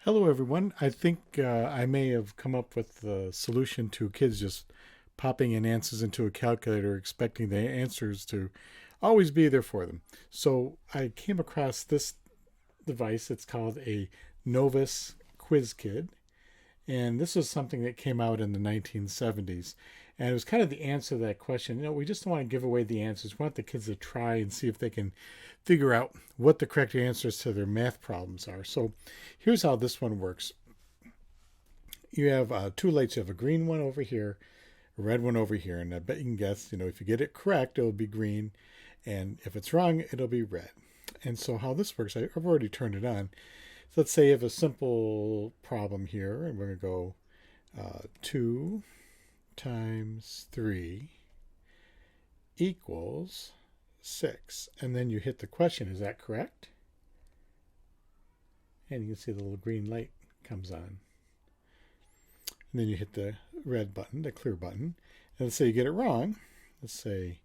Hello, everyone. I think I may have come up with the solution to kids just popping in answers into a calculator, expecting the answers to always be there for them. So I came across this device. It's called a Novus Quiz Kid. And this was something that came out in the 1970s. And it was kind of the answer to that question. We just don't want to give away the answers. We want the kids to try and see if they can figure out what the correct answers to their math problems are. So here's how this one works. You have two lights. You have a green one over here, a red one over here. And I bet you can guess, if you get it correct, it'll be green. And if it's wrong, it'll be red. And so how this works, I've already turned it on. So let's say you have a simple problem here, and we're going to go 2 times 3 equals 6. And then you hit the question, is that correct? And you can see the little green light comes on. And then you hit the red button, the clear button. And let's say you get it wrong. Let's say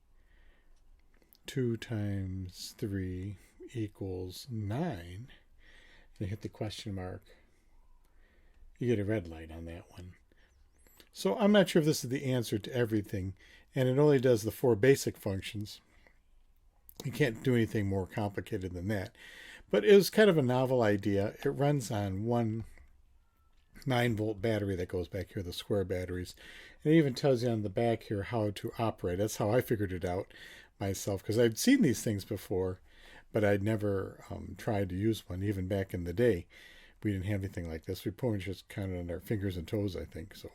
2 times 3 equals 9. You hit the question mark, you get a red light on that one. So I'm not sure if this is the answer to everything, and it only does the 4 basic functions. You can't do anything more complicated than that. But it was kind of a novel idea. It runs on one 9-volt battery that goes back here, the square batteries. And it even tells you on the back here how to operate. That's how I figured it out myself, because I'd seen these things before, but I'd never tried to use one. Even back in the day, we didn't have anything like this. We pretty much just counted on our fingers and toes, I think. So,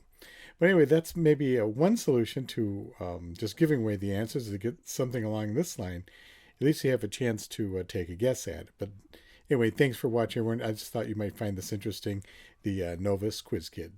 but anyway, that's maybe one solution to just giving away the answers, to get something along this line. At least you have a chance to take a guess at it. But anyway, thanks for watching, everyone. I just thought you might find this interesting, the Novus Quiz Kid.